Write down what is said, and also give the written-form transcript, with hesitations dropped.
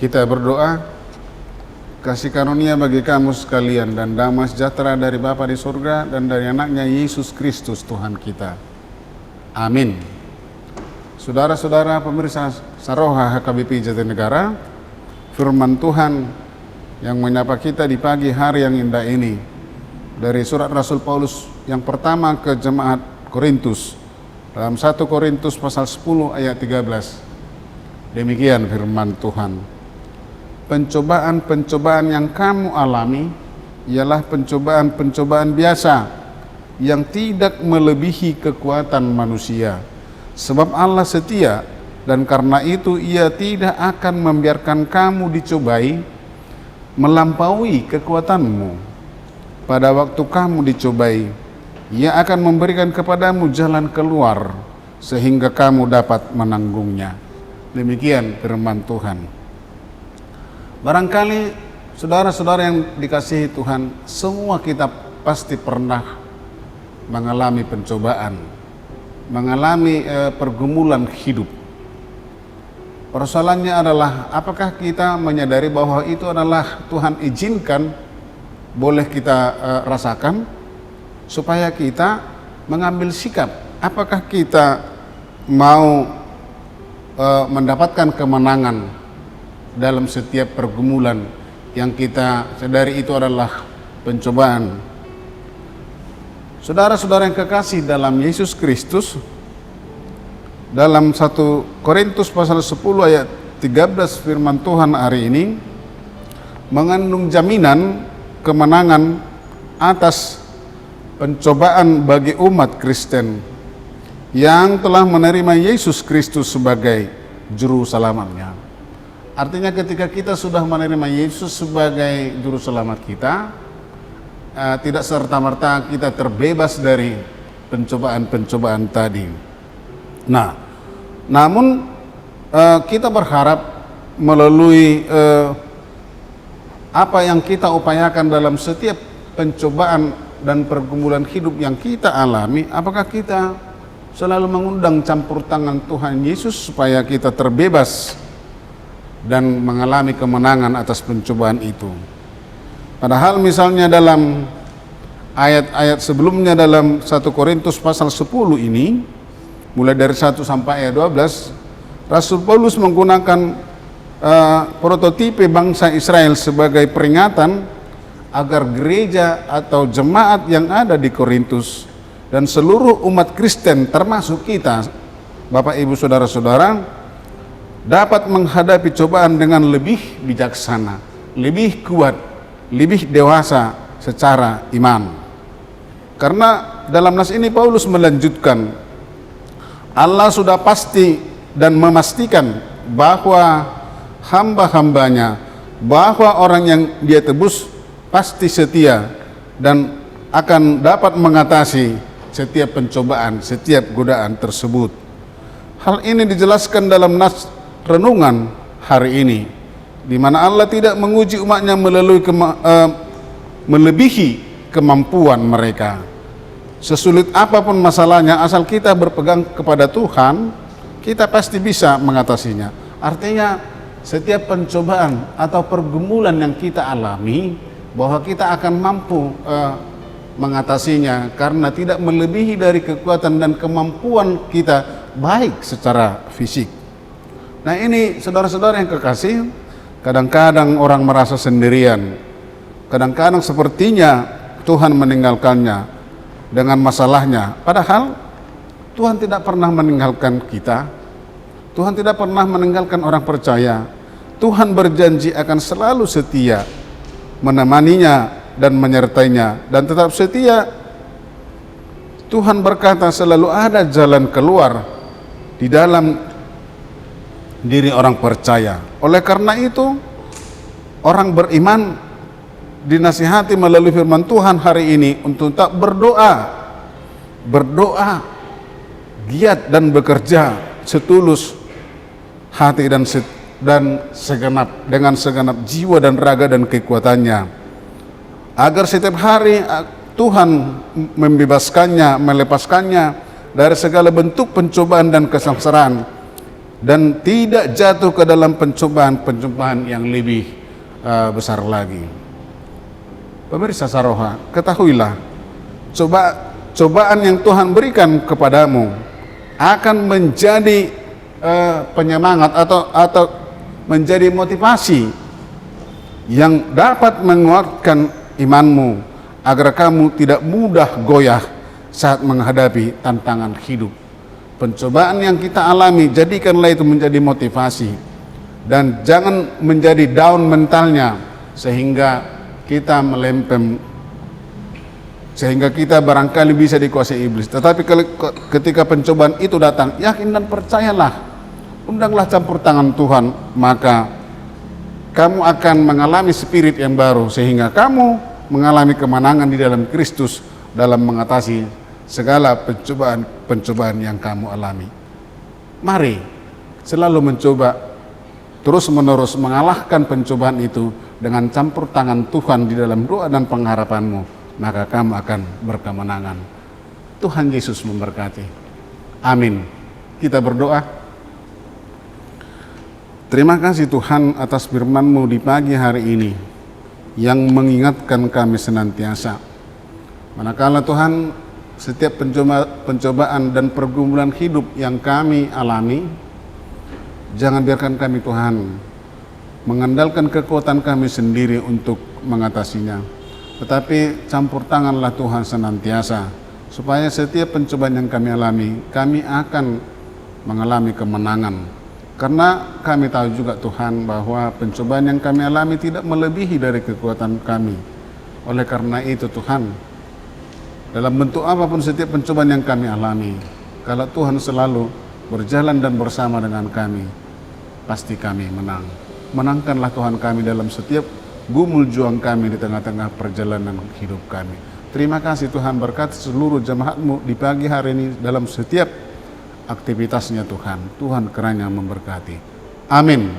Kita berdoa, kasih karunia bagi kamu sekalian dan damai sejahtera dari Bapa di surga dan dari anaknya Yesus Kristus Tuhan kita. Amin. Saudara-saudara pemirsa Saroha HKBP Jatinegara, firman Tuhan yang menyapa kita di pagi hari yang indah ini dari surat Rasul Paulus yang pertama ke jemaat Korintus dalam 1 Korintus pasal 10 ayat 13. Demikian firman Tuhan. Pencobaan-pencobaan yang kamu alami ialah pencobaan-pencobaan biasa yang tidak melebihi kekuatan manusia. Sebab Allah setia dan karena itu Ia tidak akan membiarkan kamu dicobai melampaui kekuatanmu. Pada waktu kamu dicobai, Ia akan memberikan kepadamu jalan keluar sehingga kamu dapat menanggungnya. Demikian firman Tuhan. Barangkali saudara-saudara yang dikasihi Tuhan, semua kita pasti pernah mengalami pencobaan, mengalami pergumulan hidup. Persoalannya adalah apakah kita menyadari bahwa itu adalah Tuhan izinkan, boleh kita rasakan, supaya kita mengambil sikap. Apakah kita mau mendapatkan kemenangan dalam setiap pergumulan yang kita sadari itu adalah pencobaan. Saudara-saudara yang kekasih dalam Yesus Kristus, dalam 1 Korintus pasal 10 ayat 13 firman Tuhan hari ini mengandung jaminan kemenangan atas pencobaan bagi umat Kristen yang telah menerima Yesus Kristus sebagai juru selamatnya. Artinya ketika kita sudah menerima Yesus sebagai juru selamat kita, tidak serta-merta kita terbebas dari pencobaan-pencobaan tadi. Nah, namun kita berharap melalui apa yang kita upayakan dalam setiap pencobaan dan pergumulan hidup yang kita alami, apakah kita selalu mengundang campur tangan Tuhan Yesus supaya kita terbebas dan mengalami kemenangan atas pencobaan itu. Padahal misalnya dalam ayat-ayat sebelumnya dalam 1 Korintus pasal 10 ini, mulai dari 1 sampai ayat 12, Rasul Paulus menggunakan prototipe bangsa Israel sebagai peringatan agar gereja atau jemaat yang ada di Korintus dan seluruh umat Kristen termasuk kita, Bapak Ibu Saudara-saudara, dapat menghadapi cobaan dengan lebih bijaksana, lebih kuat, lebih dewasa secara iman. Karena dalam nas ini Paulus melanjutkan, Allah sudah pasti dan memastikan bahwa hamba-hambanya, bahwa orang yang Dia tebus pasti setia dan akan dapat mengatasi setiap pencobaan, setiap godaan tersebut. Hal ini dijelaskan dalam nas renungan hari ini, di mana Allah tidak menguji umatnya melebihi kemampuan mereka. Sesulit apapun masalahnya, asal kita berpegang kepada Tuhan, kita pasti bisa mengatasinya. Artinya setiap pencobaan atau pergumulan yang kita alami, bahwa kita akan mampu mengatasinya karena tidak melebihi dari kekuatan dan kemampuan kita baik secara fisik. Nah ini saudara-saudara yang kekasih, kadang-kadang orang merasa sendirian, kadang-kadang sepertinya Tuhan meninggalkannya dengan masalahnya, padahal Tuhan tidak pernah meninggalkan kita. Tuhan tidak pernah meninggalkan orang percaya. Tuhan berjanji akan selalu setia menemaninya dan menyertainya, dan tetap setia. Tuhan berkata selalu ada jalan keluar di dalam diri orang percaya. Oleh karena itu, orang beriman dinasihati melalui firman Tuhan hari ini untuk tak berdoa giat dan bekerja setulus hati dan dengan segenap jiwa dan raga dan kekuatannya, agar setiap hari Tuhan membebaskannya, melepaskannya dari segala bentuk pencobaan dan kesengsaraan dan tidak jatuh ke dalam pencobaan-pencobaan yang lebih besar lagi. Pemirsa Saroha, ketahuilah, cobaan yang Tuhan berikan kepadamu akan menjadi penyemangat atau menjadi motivasi yang dapat menguatkan imanmu agar kamu tidak mudah goyah saat menghadapi tantangan hidup. Pencobaan yang kita alami, jadikanlah itu menjadi motivasi dan jangan menjadi down mentalnya sehingga kita melempem, sehingga kita barangkali bisa dikuasai iblis. Tetapi ketika pencobaan itu datang, yakin dan percayalah, undanglah campur tangan Tuhan, maka kamu akan mengalami spirit yang baru sehingga kamu mengalami kemenangan di dalam Kristus dalam mengatasi segala pencobaan yang kamu alami. Mari selalu mencoba terus-menerus mengalahkan pencobaan itu dengan campur tangan Tuhan di dalam doa dan pengharapanmu, maka kamu akan berkemenangan. Tuhan Yesus memberkati. Amin. Kita berdoa. Terima kasih Tuhan atas firman-Mu di pagi hari ini yang mengingatkan kami senantiasa. Manakala Tuhan setiap pencobaan dan pergumulan hidup yang kami alami, jangan biarkan kami Tuhan mengandalkan kekuatan kami sendiri untuk mengatasinya, tetapi campur tanganlah Tuhan senantiasa, supaya setiap pencobaan yang kami alami, kami akan mengalami kemenangan. Karena kami tahu juga Tuhan bahwa pencobaan yang kami alami tidak melebihi dari kekuatan kami. Oleh karena itu Tuhan, dalam bentuk apapun setiap pencobaan yang kami alami, kalau Tuhan selalu berjalan dan bersama dengan kami, pasti kami menang. Menangkanlah Tuhan kami dalam setiap gumul juang kami di tengah-tengah perjalanan hidup kami. Terima kasih Tuhan, berkati seluruh jemaat-Mu di pagi hari ini dalam setiap aktivitasnya Tuhan. Tuhan kiranya memberkati. Amin.